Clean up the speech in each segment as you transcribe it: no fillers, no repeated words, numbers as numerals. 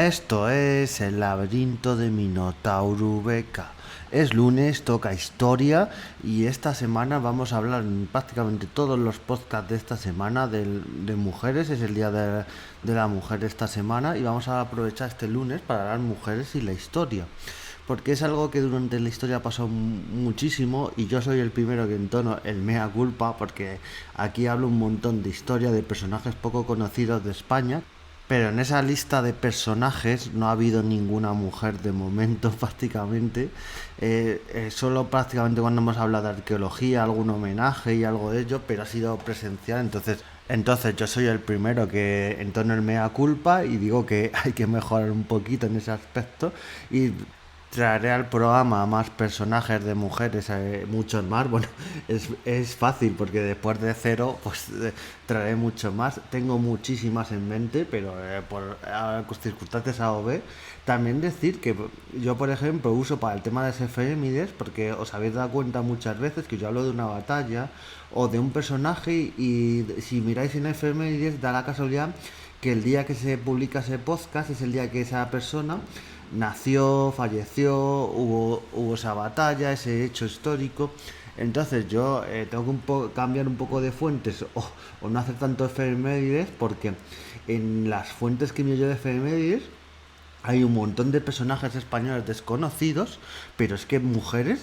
Esto es el laberinto de Minotauro Beca. Es lunes, toca historia y esta semana vamos a hablar en prácticamente todos los podcasts de esta semana de mujeres. Es el día de la mujer esta semana y vamos a aprovechar este lunes para hablar mujeres y la historia. Porque es algo que durante la historia pasó muchísimo y yo soy el primero que entono el mea culpa porque aquí hablo un montón de historia de personajes poco conocidos de España. Pero en esa lista de personajes no ha habido ninguna mujer de momento prácticamente. Solo prácticamente cuando hemos hablado de arqueología, algún homenaje y algo de ello, pero ha sido presencial. Entonces yo soy el primero que entono el mea culpa y digo que hay que mejorar un poquito en ese aspecto. Y traeré al programa más personajes de mujeres, muchos más. Bueno, es fácil porque después de cero, pues traeré muchos más. Tengo muchísimas en mente, pero por circunstancias A o B. También decir que yo, por ejemplo, uso para el tema de las efemérides, porque os habéis dado cuenta muchas veces que yo hablo de una batalla o de un personaje y si miráis en efemérides da la casualidad que el día que se publica ese podcast es el día que esa persona nació, falleció, hubo esa batalla, ese hecho histórico. Entonces yo tengo que cambiar un poco de fuentes o no hacer tanto efemérides porque en las fuentes que miro yo de efemérides hay un montón de personajes españoles desconocidos, pero es que mujeres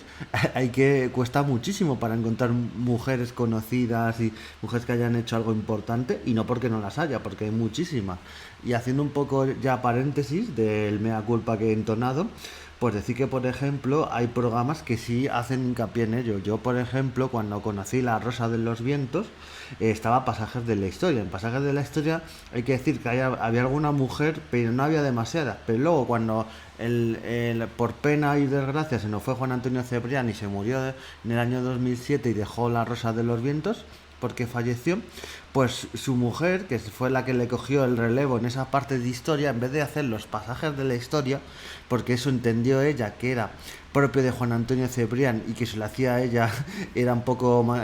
cuesta muchísimo para encontrar mujeres conocidas y mujeres que hayan hecho algo importante, y no porque no las haya, porque hay muchísimas. Y haciendo un poco ya paréntesis del mea culpa que he entonado, pues decir que, por ejemplo, hay programas que sí hacen hincapié en ello. Yo, por ejemplo, cuando conocí La Rosa de los Vientos, estaba Pasajes de la Historia. En Pasajes de la Historia hay que decir que había alguna mujer, pero no había demasiadas. Pero luego, cuando por pena y desgracia se nos fue Juan Antonio Cebrián y se murió en el año 2007 y dejó La Rosa de los Vientos, porque falleció, pues su mujer, que fue la que le cogió el relevo en esa parte de historia, en vez de hacer los pasajes de la historia, porque eso entendió ella que era propio de Juan Antonio Cebrián y que se lo hacía a ella era un poco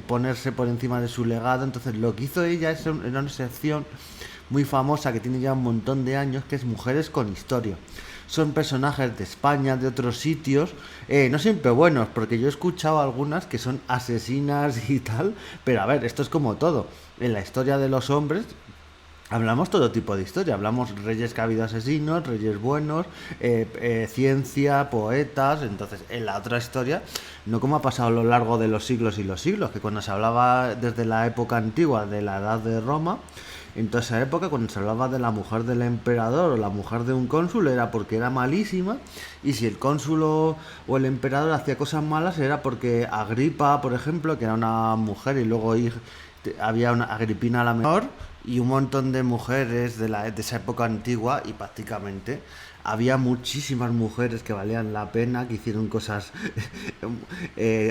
ponerse por encima de su legado. Entonces lo que hizo ella era una sección muy famosa que tiene ya un montón de años, que es Mujeres con Historia. Son personajes de España, de otros sitios, no siempre buenos, porque yo he escuchado algunas que son asesinas y tal, pero a ver, esto es como todo. En la historia de los hombres hablamos todo tipo de historia, hablamos reyes que ha habido asesinos, reyes buenos, ciencia, poetas. Entonces en la otra historia, no como ha pasado a lo largo de los siglos y los siglos, que cuando se hablaba desde la época antigua de la edad de Roma, en toda esa época, cuando se hablaba de la mujer del emperador o la mujer de un cónsul, era porque era malísima, y si el cónsul o el emperador hacía cosas malas, era porque Agripa, por ejemplo, que era una mujer, y luego había una Agripina la menor, y un montón de mujeres de esa época antigua, y prácticamente había muchísimas mujeres que valían la pena, que hicieron cosas,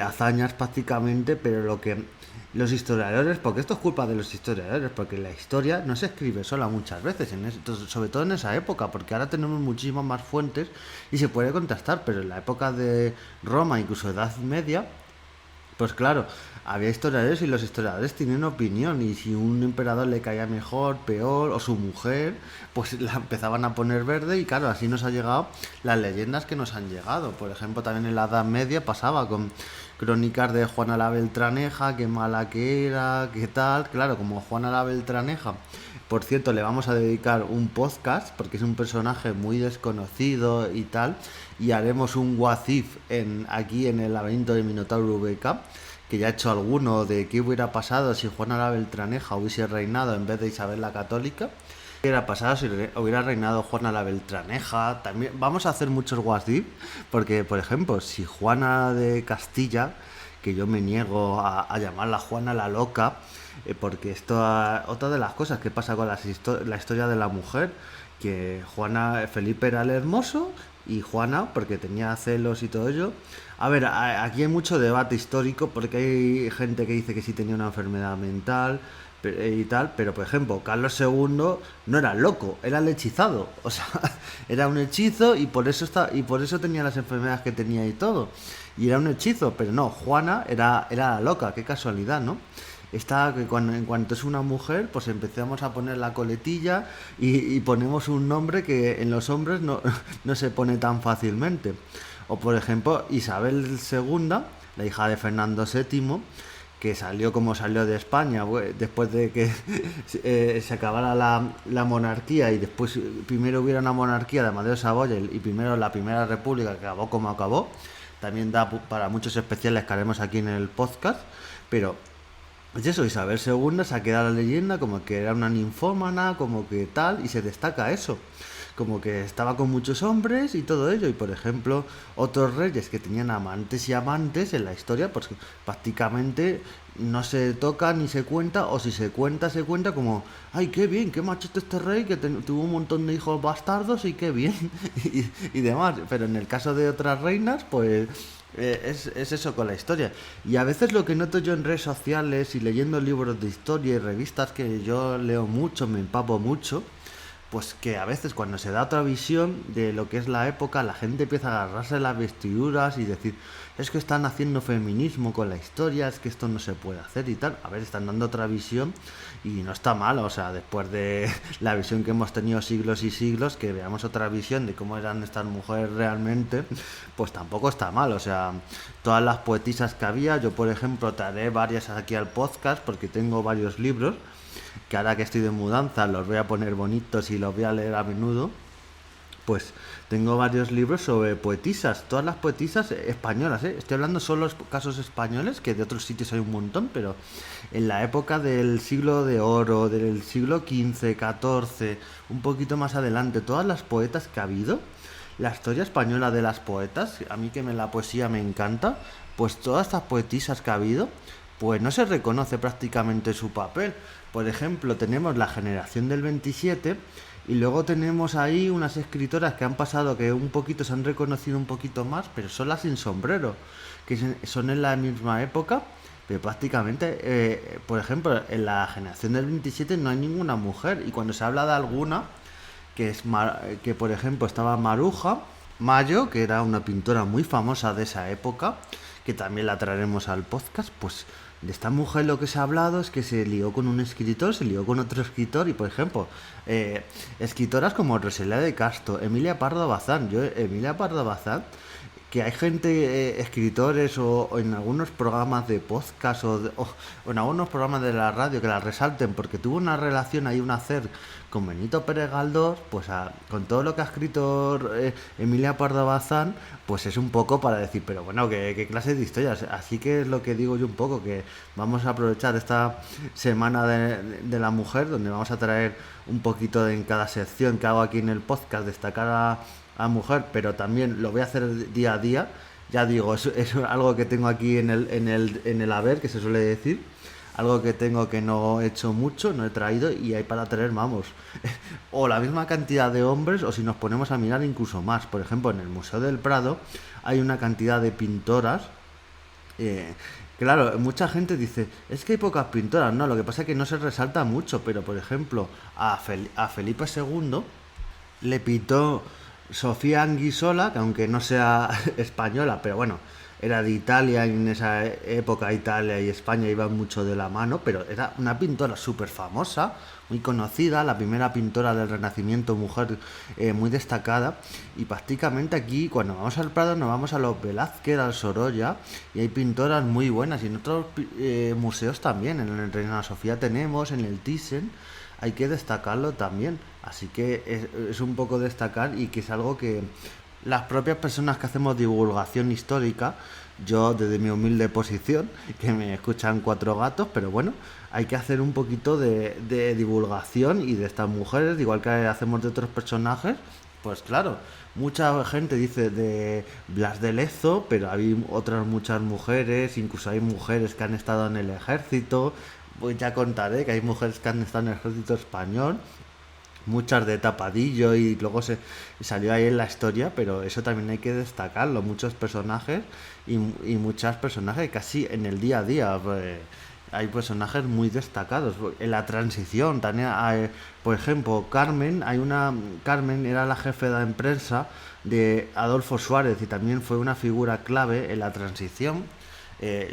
hazañas prácticamente, pero lo que los historiadores, porque esto es culpa de los historiadores, porque la historia no se escribe sola muchas veces, sobre todo en esa época, porque ahora tenemos muchísimas más fuentes y se puede contrastar, pero en la época de Roma, incluso Edad Media, pues claro, había historiadores y los historiadores tienen opinión, y si un emperador le caía mejor, peor, o su mujer, pues la empezaban a poner verde, y claro, así nos ha llegado las leyendas que nos han llegado. Por ejemplo, también en la Edad Media pasaba con crónicas de Juana la Beltraneja, qué mala que era, qué tal. Claro, como Juana la Beltraneja, por cierto, le vamos a dedicar un podcast porque es un personaje muy desconocido y tal, y haremos un what if aquí en el laberinto de Minotauro VK, que ya he hecho alguno de qué hubiera pasado si Juana la Beltraneja hubiese reinado en vez de Isabel la Católica. ¿Qué hubiera pasado si hubiera reinado Juana la Beltraneja? También vamos a hacer muchos what if, porque por ejemplo, si Juana de Castilla, que yo me niego a llamarla Juana la Loca, porque esto, otra de las cosas que pasa con la historia de la mujer, que Felipe era el hermoso y Juana, porque tenía celos y todo ello. A ver, aquí hay mucho debate histórico, porque hay gente que dice que sí tenía una enfermedad mental y tal, pero por ejemplo, Carlos II no era loco, era el hechizado, o sea, era un hechizo, y por eso tenía las enfermedades que tenía y todo, y era un hechizo. Pero no, Juana era la loca, qué casualidad, ¿no? está que en cuanto es una mujer, pues empezamos a poner la coletilla y ponemos un nombre que en los hombres no, no se pone tan fácilmente. O por ejemplo, Isabel II, la hija de Fernando VII, que salió como salió de España, después de que se acabara la monarquía y después primero hubiera una monarquía de Amadeo Saboya y primero la Primera República que acabó como acabó. También da para muchos especiales que haremos aquí en el podcast, pero es eso, Isabel II se ha quedado la leyenda como que era una ninfómana, como que tal, y se destaca eso. Como que estaba con muchos hombres y todo ello. Y por ejemplo, otros reyes que tenían amantes y amantes en la historia, pues prácticamente no se toca ni se cuenta, o si se cuenta como, ay, qué bien, qué machote este rey que tuvo un montón de hijos bastardos y qué bien, y demás. Pero en el caso de otras reinas, pues es eso con la historia. Y a veces lo que noto yo en redes sociales y leyendo libros de historia y revistas que yo leo mucho, me empapo mucho, pues que a veces cuando se da otra visión de lo que es la época, la gente empieza a agarrarse las vestiduras y decir, es que están haciendo feminismo con la historia, es que esto no se puede hacer y tal. A ver, están dando otra visión y no está mal, o sea, después de la visión que hemos tenido siglos y siglos, que veamos otra visión de cómo eran estas mujeres realmente, pues tampoco está mal, o sea, todas las poetisas que había, yo por ejemplo traeré varias aquí al podcast porque tengo varios libros que ahora que estoy de mudanza los voy a poner bonitos y los voy a leer a menudo. Pues tengo varios libros sobre poetisas, todas las poetisas españolas, ¿eh? Estoy hablando solo de casos españoles, que de otros sitios hay un montón, pero en la época del siglo de oro, del siglo XV, XIV, un poquito más adelante, todas las poetas que ha habido, la historia española de las poetas, a mí que la poesía me encanta, pues todas estas poetisas que ha habido, pues no se reconoce prácticamente su papel. Por ejemplo, tenemos la generación del 27 y luego tenemos ahí unas escritoras que han pasado que un poquito se han reconocido un poquito más, pero son las sin sombrero, que son en la misma época, pero prácticamente, por ejemplo, en la generación del 27 no hay ninguna mujer y cuando se habla de alguna, que por ejemplo estaba Maruja Mayo, que era una pintora muy famosa de esa época, que también la traeremos al podcast, pues de esta mujer lo que se ha hablado es que se lió con un escritor, se lió con otro escritor y por ejemplo, escritoras como Rosalía de Castro, Emilia Pardo Bazán, Emilia Pardo Bazán, que hay gente, escritores o en algunos programas de podcast o en algunos programas de la radio que la resalten porque tuvo una relación ahí, un hacer con Benito Pérez Galdós, pues con todo lo que ha escrito Emilia Pardo Bazán, pues es un poco para decir, pero bueno, ¿qué clase de historias? Así que es lo que digo yo un poco, que vamos a aprovechar esta semana de la mujer, donde vamos a traer un poquito en cada sección que hago aquí en el podcast, destacar a mujer, pero también lo voy a hacer día a día. Ya digo, es algo que tengo aquí en el haber, que se suele decir. Algo que tengo que no he hecho mucho, no he traído y hay para traer, vamos, o la misma cantidad de hombres o si nos ponemos a mirar incluso más. Por ejemplo, en el Museo del Prado hay una cantidad de pintoras. eh, Claro, mucha gente dice, es que hay pocas pintoras, no, lo que pasa es que no se resalta mucho, pero por ejemplo, a Felipe II le pintó Sofía Anguissola, que aunque no sea española, pero bueno, era de Italia y en esa época Italia y España iban mucho de la mano, pero era una pintora súper famosa, muy conocida, la primera pintora del Renacimiento, mujer muy destacada, y prácticamente aquí cuando vamos al Prado nos vamos a los Velázquez, al Sorolla, y hay pintoras muy buenas, y en otros museos también, en el Reina Sofía tenemos, en el Thyssen, hay que destacarlo también. Así que es un poco destacar y que es algo que las propias personas que hacemos divulgación histórica, yo desde mi humilde posición, que me escuchan cuatro gatos, pero bueno, hay que hacer un poquito de divulgación y de estas mujeres, igual que hacemos de otros personajes, pues claro, mucha gente dice de Blas de Lezo, pero hay otras muchas mujeres, incluso hay mujeres que han estado en el ejército, pues ya contaré que hay mujeres que han estado en el ejército español, muchas de tapadillo y luego se salió ahí en la historia, pero eso también hay que destacarlo, muchos personajes y muchas personajes casi en el día a día, pues, hay personajes muy destacados en la transición también hay, por ejemplo Carmen era la jefe de empresa de Adolfo Suárez y también fue una figura clave en la transición,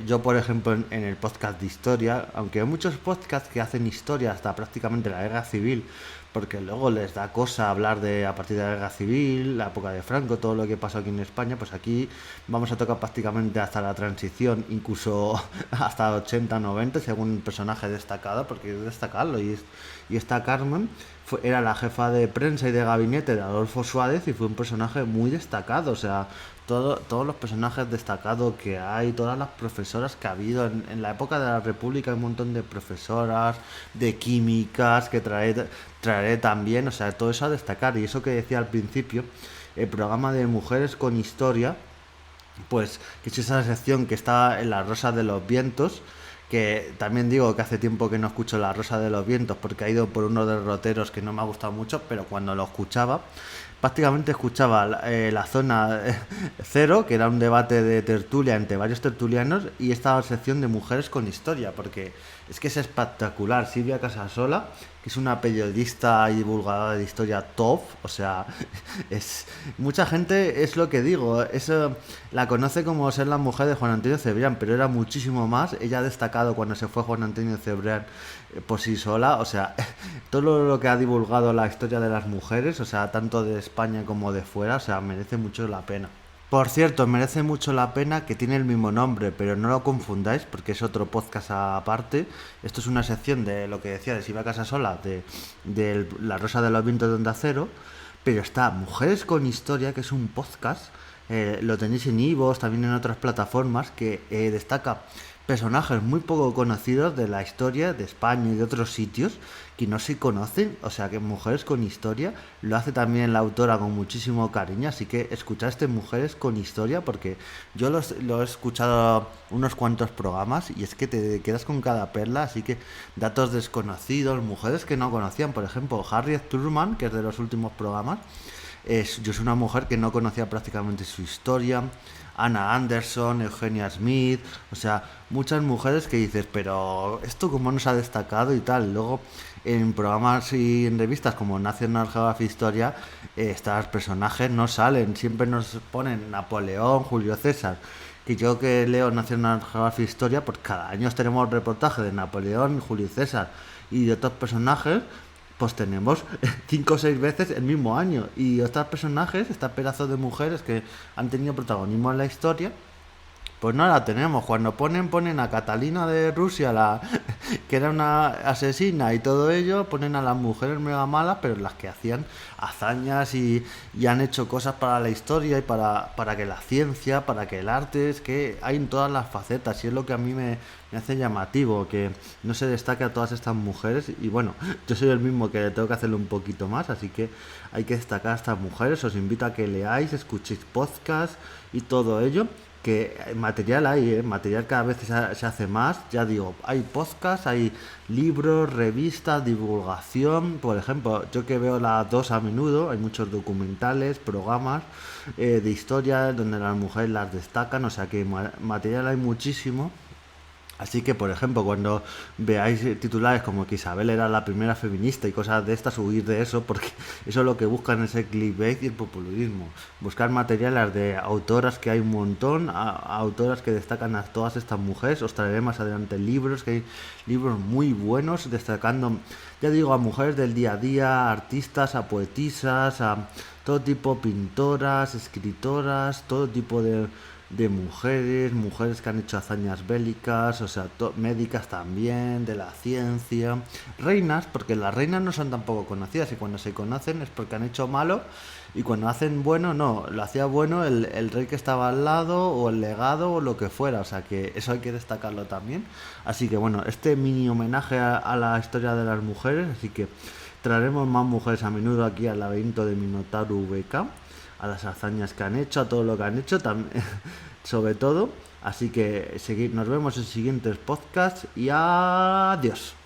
Yo, por ejemplo, en el podcast de historia, aunque hay muchos podcasts que hacen historia hasta prácticamente la guerra civil, porque luego les da cosa hablar de a partir de la guerra civil, la época de Franco, todo lo que pasó aquí en España, pues aquí vamos a tocar prácticamente hasta la transición, incluso hasta 80, 90, según un personaje destacado, porque hay que destacarlo, y esta Carmen era la jefa de prensa y de gabinete de Adolfo Suárez y fue un personaje muy destacado, o sea, todos los personajes destacados que hay, todas las profesoras que ha habido en la época de la República, hay un montón de profesoras, de químicas que traeré también, o sea, todo eso a destacar. Y eso que decía al principio, el programa de Mujeres con Historia, pues que es esa sección que está en La Rosa de los Vientos, que también digo que hace tiempo que no escucho La Rosa de los Vientos porque ha ido por unos derroteros que no me ha gustado mucho, pero cuando lo escuchaba, prácticamente escuchaba la zona cero, que era un debate de tertulia entre varios tertulianos, y esta sección de Mujeres con Historia, porque es que es espectacular. Silvia Casasola, que es una periodista y divulgadora de historia top, o sea, es mucha gente, es lo que digo, eso la conoce como ser la mujer de Juan Antonio Cebrián, pero era muchísimo más. Ella ha destacado cuando se fue Juan Antonio Cebrián por sí sola, o sea, todo lo que ha divulgado la historia de las mujeres, o sea, tanto de España como de fuera, o sea, merece mucho la pena. Por cierto, merece mucho la pena, que tiene el mismo nombre, pero no lo confundáis porque es otro podcast aparte. Esto es una sección de lo que decía de Silvia Casasola, de La Rosa de los Vientos de Onda Cero, pero está Mujeres con Historia, que es un podcast, lo tenéis en iVoox, también en otras plataformas, que destaca personajes muy poco conocidos de la historia de España y de otros sitios que no se conocen, o sea que Mujeres con Historia lo hace también la autora con muchísimo cariño, así que escuchad este Mujeres con Historia porque yo lo he escuchado unos cuantos programas y es que te quedas con cada perla, así que datos desconocidos, mujeres que no conocían, por ejemplo Harriet Tubman, que es de los últimos programas, yo soy una mujer que no conocía prácticamente su historia. Anna Anderson, Eugenia Smith, o sea, muchas mujeres que dices, pero esto cómo nos ha destacado y tal. Luego, en programas y en revistas como National Geographic Historia, estos personajes no salen, siempre nos ponen Napoleón, Julio César. Y yo que leo National Geographic Historia, pues cada año tenemos reportajes de Napoleón, Julio César y de otros personajes, pues tenemos 5 o 6 veces el mismo año. Y otros personajes, estas pedazos de mujeres que han tenido protagonismo en la historia, pues no la tenemos. Cuando ponen a Catalina de Rusia, que era una asesina y todo ello, ponen a las mujeres mega malas, pero las que hacían hazañas y han hecho cosas para la historia y para que la ciencia, para que el arte, es que hay en todas las facetas y es lo que a mí me hace llamativo, que no se destaque a todas estas mujeres. Y bueno, yo soy el mismo que tengo que hacerlo un poquito más, así que hay que destacar a estas mujeres. Os invito a que leáis, escuchéis podcasts y todo ello, que material hay, material cada vez se hace más, ya digo, hay podcasts, hay libros, revistas, divulgación, por ejemplo, yo que veo las dos a menudo, hay muchos documentales, programas de historia donde las mujeres las destacan, o sea que material hay muchísimo. Así que, por ejemplo, cuando veáis titulares como que Isabel era la primera feminista y cosas de estas, huir de eso, porque eso es lo que buscan, es el clickbait y el populismo. Buscar materiales de autoras, que hay un montón, autoras que destacan a todas estas mujeres. Os traeré más adelante libros, que hay libros muy buenos, destacando, ya digo, a mujeres del día a día, a artistas, a poetisas, a todo tipo, pintoras, escritoras, todo tipo de mujeres que han hecho hazañas bélicas, o sea, médicas también, de la ciencia, reinas, porque las reinas no son tampoco conocidas y cuando se conocen es porque han hecho malo y cuando hacen bueno, no, lo hacía bueno el rey que estaba al lado o el legado o lo que fuera, o sea que eso hay que destacarlo también. Así que bueno, este mini homenaje a la historia de las mujeres, así que traeremos más mujeres a menudo aquí al laberinto de Minotauro VK, a las hazañas que han hecho, a todo lo que han hecho, sobre todo. Así que nos vemos en siguientes podcasts y adiós.